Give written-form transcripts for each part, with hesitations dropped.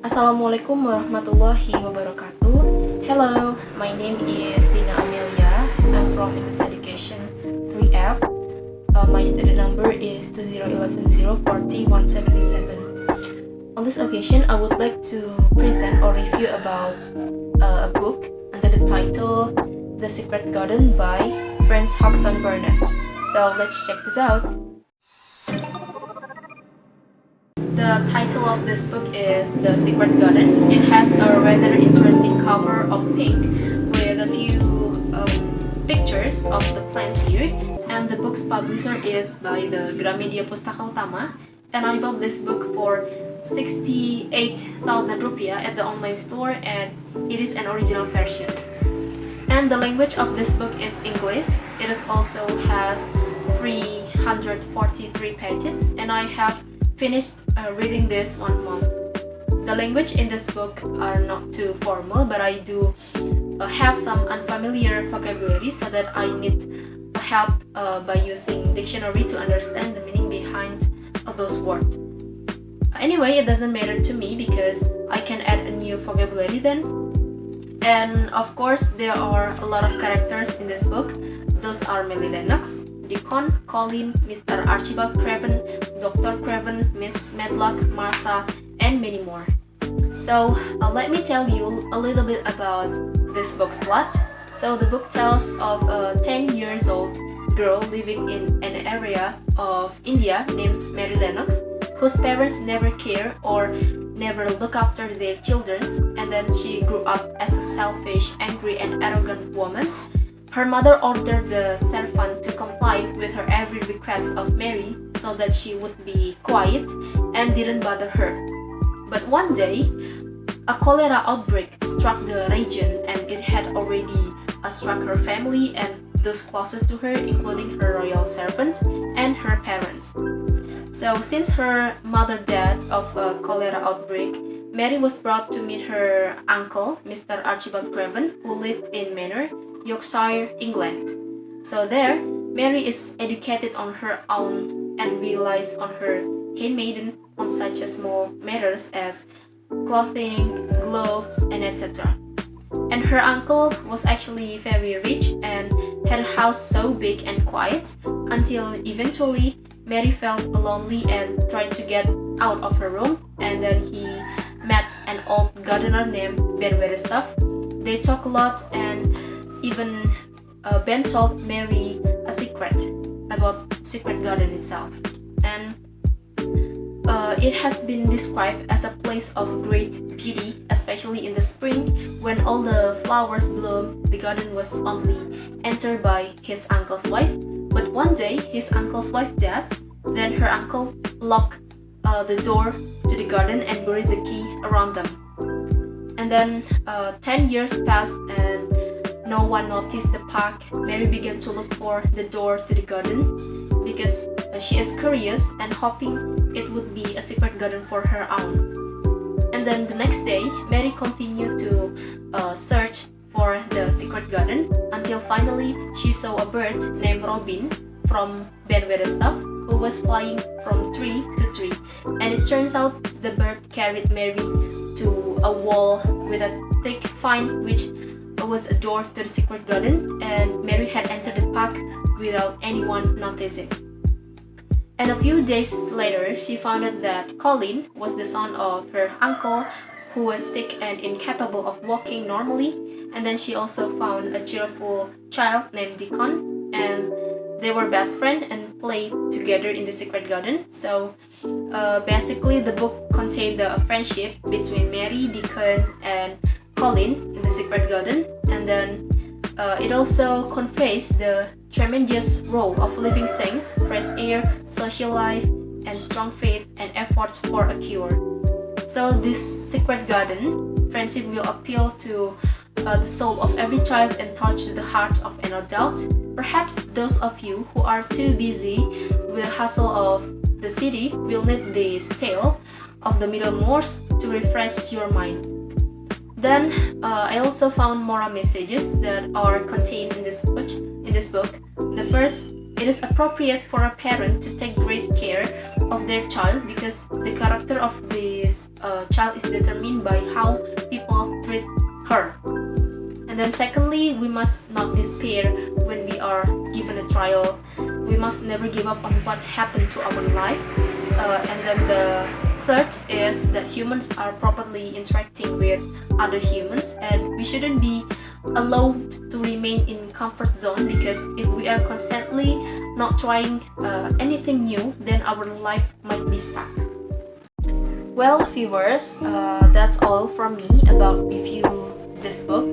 Assalamualaikum warahmatullahi wabarakatuh. Hello, my name is Syne Amelia. I'm from English Education 3F. My student number is 2011040177. On this occasion, I would like to present or review about a book under the title The Secret Garden by Franz Hodgson Burnett. So let's check this out. The title of this book is The Secret Garden. It has a rather interesting cover of pink with a few pictures of the plants here. And the book's publisher is by the Gramedia Pustaka Utama. And I bought this book for 68,000 rupiah at the online store, and it is an original version. And the language of this book is English. It is also has 343 pages, and I have finished reading this 1 month. The language in this book are not too formal, but I do have some unfamiliar vocabulary, so that I need help by using dictionary to understand the meaning behind those words. Anyway, it doesn't matter to me because I can add a new vocabulary then. And of course, there are a lot of characters in this book. Those are Mary Lennox, Deacon, Colin, Mr. Archibald Craven, Dr. Craven, Miss Medlock, Martha, and many more. So let me tell you a little bit about this book's plot. So the book tells of a 10 years old girl living in an area of India named Mary Lennox, whose parents never care or never look after their children, and then she grew up as a selfish, angry, and arrogant woman. Her mother ordered the servant to comply with her every request of Mary so that she would be quiet and didn't bother her. But one day, a cholera outbreak struck the region, and it had already struck her family and those closest to her, including her royal servant and her parents. So since her mother died of a cholera outbreak, Mary was brought to meet her uncle, Mr. Archibald Craven, who lived in Manor, Yorkshire, England. So there, Mary is educated on her own and relies on her handmaiden on such a small matters as clothing, gloves, and etc. And her uncle was actually very rich and had a house so big and quiet until eventually Mary felt lonely and tried to get out of her room, and then he met an old gardener named Ben Weatherstaff. They talked a lot, and even Ben told Mary a secret about Secret Garden itself. And it has been described as a place of great beauty, especially in the spring when all the flowers bloom. The garden was only entered by his uncle's wife, but one day his uncle's wife died. Then her uncle locked the door to the garden and buried the key around them. And then 10 years passed and no one noticed the park. Mary began to look for the door to the garden because she is curious and hoping it would be a secret garden for her own. And then the next day, Mary continued to search for the secret garden until finally she saw a bird named Robin from Ben Weatherstaff, who was flying from tree to tree. And it turns out the bird carried Mary to a wall with a thick vine, which was a door to the secret garden, and Mary had entered the park without anyone noticing. And a few days later, she found out that Colin was the son of her uncle, who was sick and incapable of walking normally. And then she also found a cheerful child named Deacon, and they were best friends and played together in the secret garden. So basically the book contained the friendship between Mary, Deacon, and Colin in the secret garden. And then it also conveys the tremendous role of living things, fresh air, social life, and strong faith and efforts for a cure. So this secret garden friendship will appeal to the soul of every child and touch the heart of an adult. Perhaps those of you who are too busy with the hustle of the city will need this tale of the Middle Moors to refresh your mind. Then I also found moral messages that are contained in this book. The first it is appropriate for a parent to take great care of their child because the character of this child is determined by how people treat her. And then secondly, we must not despair when we are given a trial. We must never give up on what happened to our lives. And then the third is that humans are properly interacting with other humans, and we shouldn't be allowed to remain in comfort zone, because if we are constantly not trying anything new, then our life might be stuck. Well, viewers, that's all from me about review this book,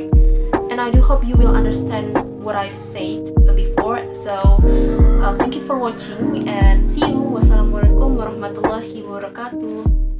and I do hope you will understand what I've said before. So thank you for watching and see you. Wassalamualaikum warahmatullahi wabarakatuh.